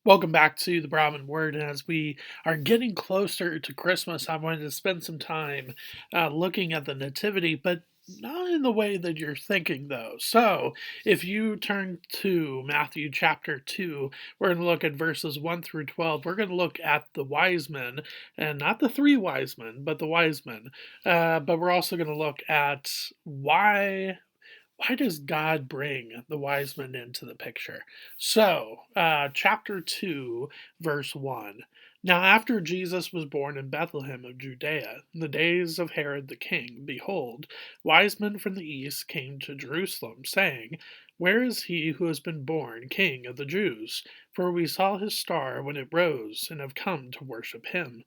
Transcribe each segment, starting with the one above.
Welcome back to the Broadman Word. And as we are getting closer to Christmas, I wanted to spend some time looking at the Nativity, but not in the way that you're thinking, though. So, if you turn to Matthew chapter 2, we're going to look at verses 1 through 12. We're going to look at the wise men, and not the three wise men, but the wise men. But we're also going to look at why does God bring the wise men into the picture? So, chapter 2, verse 1. Now, after Jesus was born in Bethlehem of Judea, in the days of Herod the king, behold, wise men from the east came to Jerusalem, saying, Where is he who has been born king of the Jews? For we saw his star when it rose, and have come to worship him.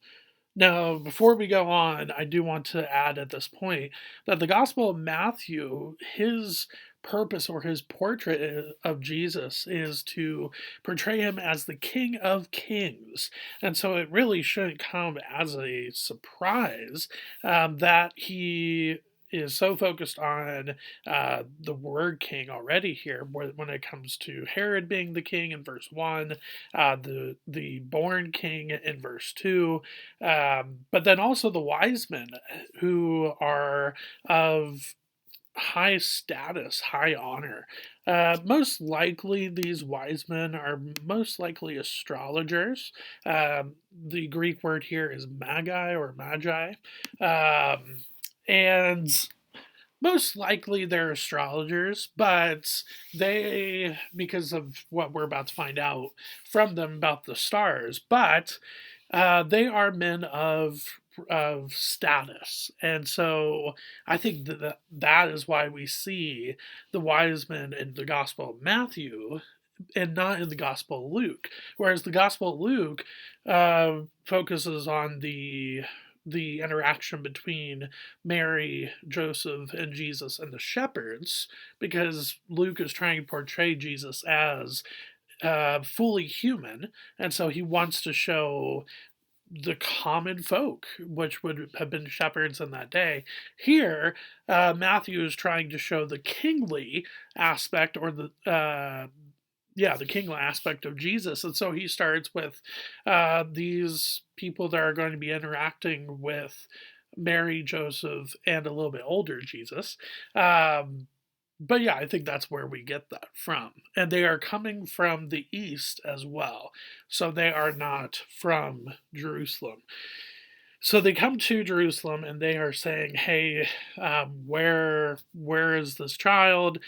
Now, before we go on, I do want to add at this point that the Gospel of Matthew, his purpose or his portrait of Jesus is to portray him as the King of Kings. And so it really shouldn't come as a surprise that he is so focused on the word king already here when it comes to Herod being the king in verse 1, the born king in verse 2, but then also the wise men who are of high status, high honor. Most likely, these wise men are most likely astrologers. The Greek word here is magi or magi. And most likely they're astrologers, but because of what we're about to find out from them about the stars, but they are men of status, and so I think that is why we see the wise men in the Gospel of Matthew and not in the Gospel of Luke. Whereas the Gospel of Luke focuses on the interaction between Mary, Joseph, and Jesus and the shepherds, because Luke is trying to portray Jesus as fully human, and so he wants to show the common folk, which would have been shepherds in that day. Here, Matthew is trying to show the kingly aspect, or the kingly aspect of Jesus, and so he starts with these people that are going to be interacting with Mary, Joseph, and a little bit older Jesus. But yeah, I think that's where we get that from. And they are coming from the east as well. So they are not from Jerusalem. So they come to Jerusalem and they are saying, "Hey, where is this child?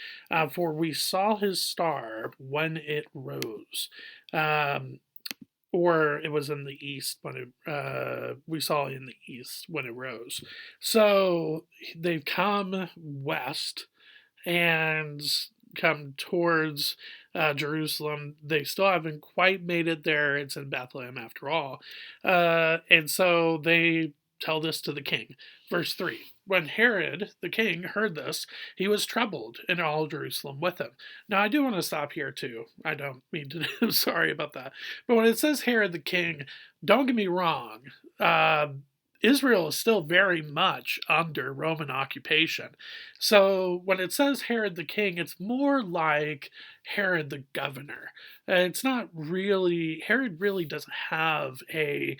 For we saw his star when it rose." Um, or it was in the east when we saw in the east when it rose. So they've come west and come towards Jerusalem. They still haven't quite made it there. It's in Bethlehem after all. And so they tell this to the king. Verse 3. When Herod the king heard this, he was troubled, and all Jerusalem with him. Now, I do want to stop here too. I don't mean to, I'm sorry about that. But when it says Herod the king, don't get me wrong. Israel is still very much under Roman occupation. So when it says Herod the king, it's more like Herod the governor. It's not really, Herod really doesn't have a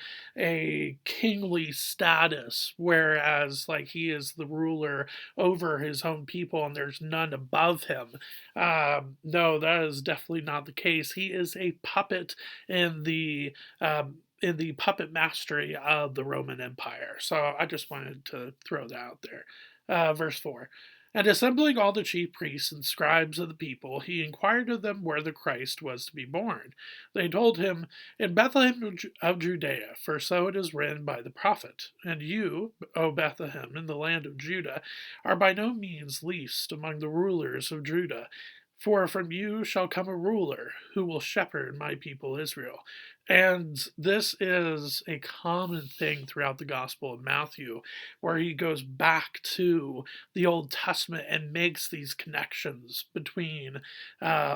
kingly status, whereas like he is the ruler over his own people and there's none above him. No, that is definitely not the case. He is a puppet in the puppet mastery of the Roman Empire. So I just wanted to throw that out there. Verse 4. And assembling all the chief priests and scribes of the people, he inquired of them where the Christ was to be born. They told him, In Bethlehem of Judea, for so it is written by the prophet. And you, O Bethlehem, in the land of Judah, are by no means least among the rulers of Judah. For from you shall come a ruler who will shepherd my people Israel. And this is a common thing throughout the Gospel of Matthew, where he goes back to the Old Testament and makes these connections between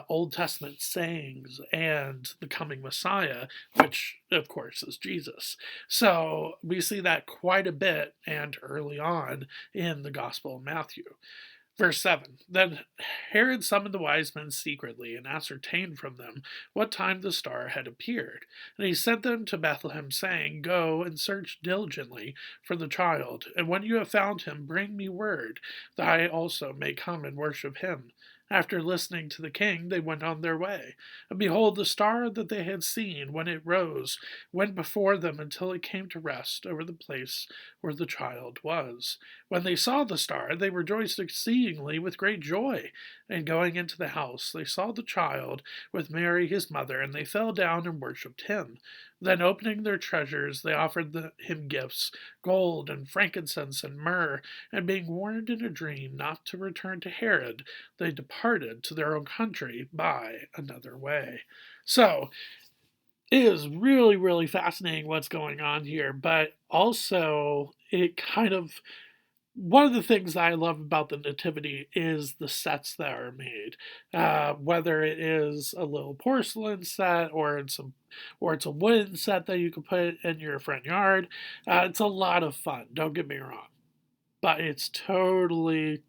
Old Testament sayings and the coming Messiah, which, of course, is Jesus. So we see that quite a bit and early on in the Gospel of Matthew. Verse 7. Then Herod summoned the wise men secretly and ascertained from them what time the star had appeared. And he sent them to Bethlehem, saying, Go and search diligently for the child, and when you have found him, bring me word, that I also may come and worship him. After listening to the king, they went on their way. And behold, the star that they had seen when it rose went before them until it came to rest over the place where the child was. When they saw the star, they rejoiced exceedingly with great joy. And going into the house, they saw the child with Mary his mother, and they fell down and worshipped him. Then, opening their treasures, they offered him gifts, gold and frankincense and myrrh. And being warned in a dream not to return to Herod, they departed to their own country by another way. So, it is really, really fascinating what's going on here, but also it kind of one of the things that I love about the Nativity is the sets that are made. Whether it is a little porcelain set or it's a wooden set that you can put in your front yard. It's a lot of fun. Don't get me wrong, but it's totally.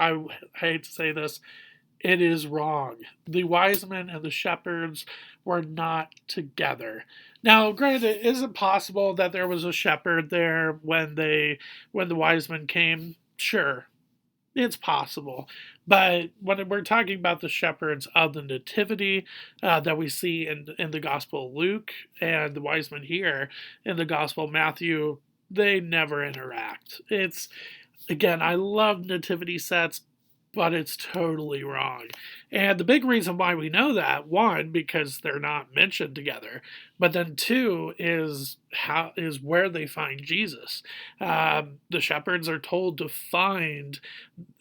I hate to say this, it is wrong. The wise men and the shepherds were not together. Now, granted, is it possible that there was a shepherd there when the wise men came? Sure, it's possible. But when we're talking about the shepherds of the Nativity that we see in the Gospel of Luke and the wise men here in the Gospel of Matthew, they never interact. It's again, I love nativity sets, but it's totally wrong. And the big reason why we know that, one, because they're not mentioned together, but then two is where they find Jesus. The shepherds are told to find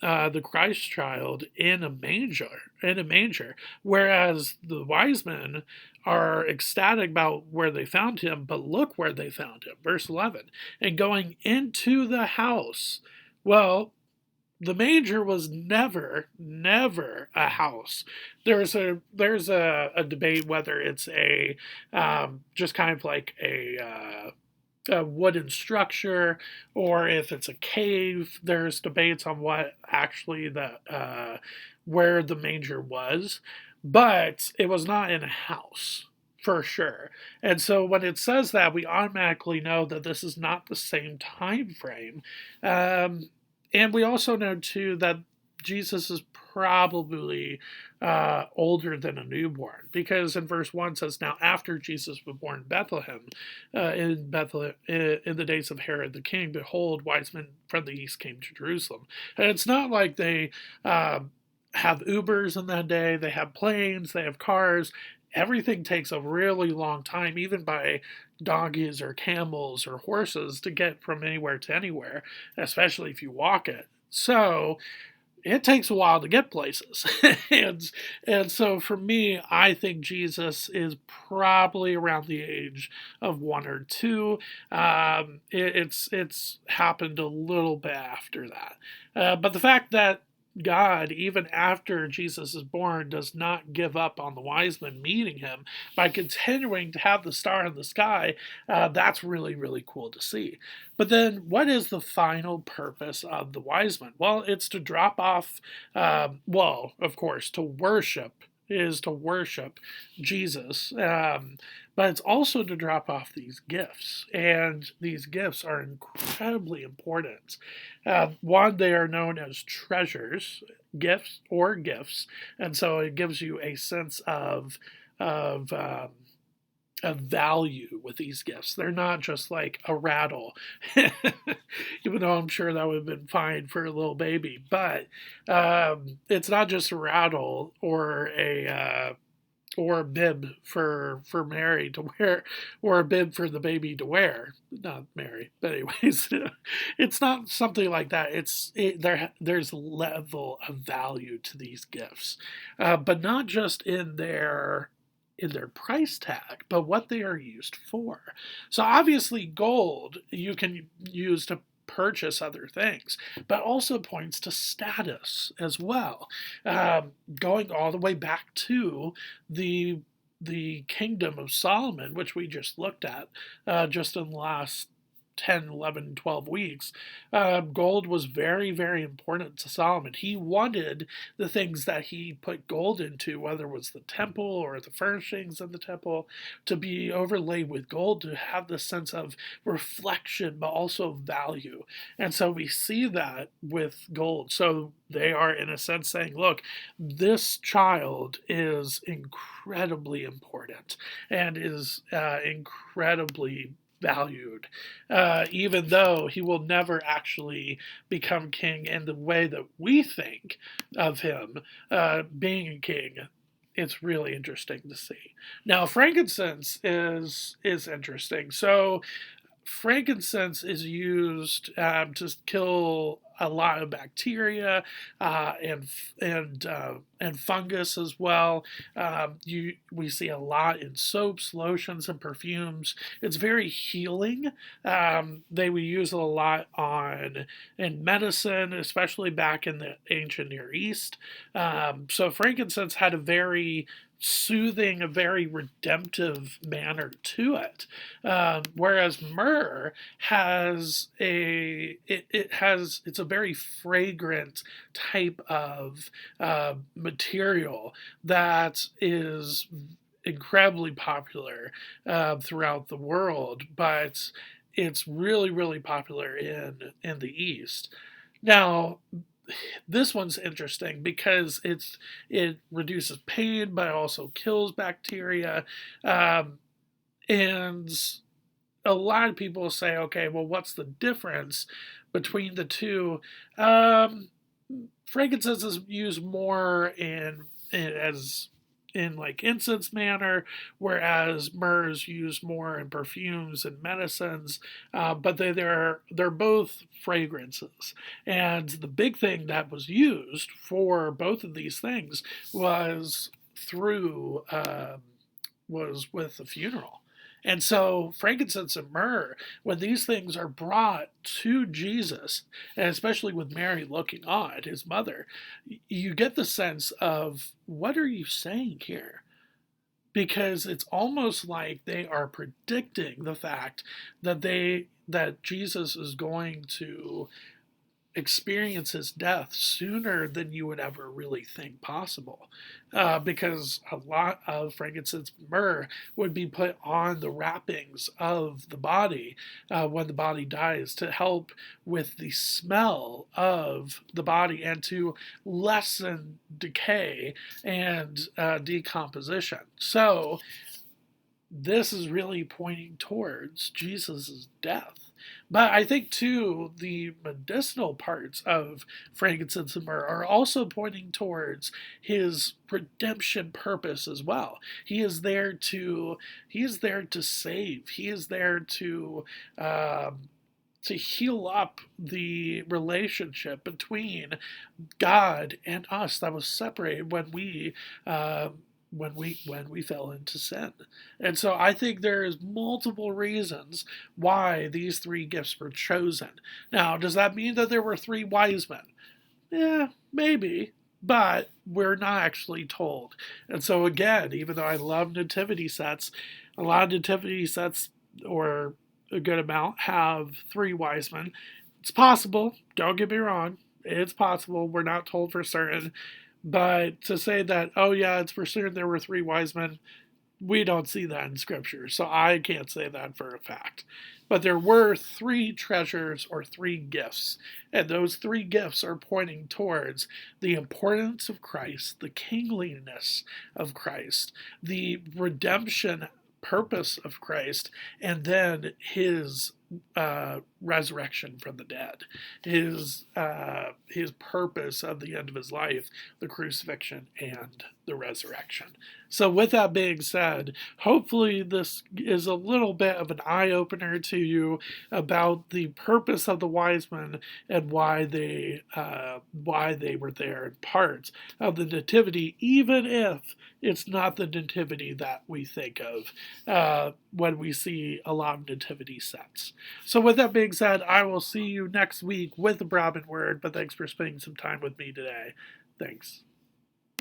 the Christ child in a manger, whereas the wise men are ecstatic about where they found him, but look where they found him. Verse 11, and going into the house. Well, the manger was never a house. There's a debate whether it's a just kind of like a wooden structure or if it's a cave. There's debates on what actually the where the manger was, but it was not in a house for sure. And so when it says that, we automatically know that this is not the same time frame. And we also know too that Jesus is probably older than a newborn, because in verse 1 says, Now after Jesus was born in Bethlehem, in the days of Herod the king, behold, wise men from the east came to Jerusalem. And it's not like they have Ubers in that day, they have planes, they have cars. Everything takes a really long time, even by donkeys or camels or horses, to get from anywhere to anywhere, especially if you walk it. So it takes a while to get places. and so for me, I think Jesus is probably around the age of 1 or 2. It's happened a little bit after that. But the fact that God, even after Jesus is born, does not give up on the wise men meeting him by continuing to have the star in the sky. That's really, really cool to see. But then, what is the final purpose of the wise men? Well, it's to drop off, of course, to worship is to worship Jesus. But it's also to drop off these gifts. And these gifts are incredibly important. One, they are known as treasures, gifts. And so it gives you a sense of of value with these gifts. They're not just like a rattle, even though I'm sure that would have been fine for a little baby. But it's not just a rattle or a bib for Mary to wear, or a bib for the baby to wear. Not Mary, but anyways, it's not something like that. There's a level of value to these gifts, but not just in their price tag, but what they are used for. So obviously, gold you can use to purchase other things, but also points to status as well. Going all the way back to the kingdom of Solomon, which we just looked at just in the last 10, 11, 12 weeks, gold was very, very important to Solomon. He wanted the things that he put gold into, whether it was the temple or the furnishings of the temple, to be overlaid with gold to have this sense of reflection, but also value. And so we see that with gold. So they are, in a sense, saying, look, this child is incredibly important and is incredibly valued, even though he will never actually become king in the way that we think of him being a king. It's really interesting to see. Now, frankincense is interesting. So frankincense is used to kill a lot of bacteria and fungus as well. We see a lot in soaps, lotions, and perfumes. It's very healing. They would use it a lot in medicine, especially back in the ancient Near East. So frankincense had a very soothing, a very redemptive manner to it. Whereas myrrh has it's a very fragrant type of material that is incredibly popular throughout the world, but it's really, really popular in the East. Now, this one's interesting because it reduces pain, but it also kills bacteria. And a lot of people say, okay, well, what's the difference between the two? Frankincense is used more as in like incense manner, whereas myrrh is used more in perfumes and medicines. But they're both fragrances, and the big thing that was used for both of these things was through was with the funeral. And so, frankincense and myrrh, when these things are brought to Jesus, and especially with Mary looking on, his mother, you get the sense of, what are you saying here? Because it's almost like they are predicting the fact that Jesus is going to experience his death sooner than you would ever really think possible. Because a lot of frankincense myrrh would be put on the wrappings of the body when the body dies to help with the smell of the body and to lessen decay and decomposition. So, this is really pointing towards Jesus' death. But I think, too, the medicinal parts of frankincense and myrrh are also pointing towards his redemption purpose as well. He is there to save. He is there to heal up the relationship between God and us that was separated when we fell into sin. And so I think there is multiple reasons why these three gifts were chosen. Now, does that mean that there were three wise men? Yeah, maybe, but we're not actually told. And so again, even though I love nativity sets, a lot of nativity sets, or a good amount, have three wise men. It's possible, don't get me wrong, it's possible, we're not told for certain. But to say that, oh yeah, it's for certain there were three wise men, we don't see that in scripture. So I can't say that for a fact. But there were three treasures or three gifts. And those three gifts are pointing towards the importance of Christ, the kingliness of Christ, the redemption purpose of Christ, and then his resurrection from the dead, his purpose of the end of his life, the crucifixion and the resurrection. So, with that being said, hopefully this is a little bit of an eye opener to you about the purpose of the wise men and why they were there in parts of the nativity, even if it's not the nativity that we think of when we see a lot of nativity sets. So, with that being said, I will see you next week with the Broadman Word, but thanks for spending some time with me today. Thanks.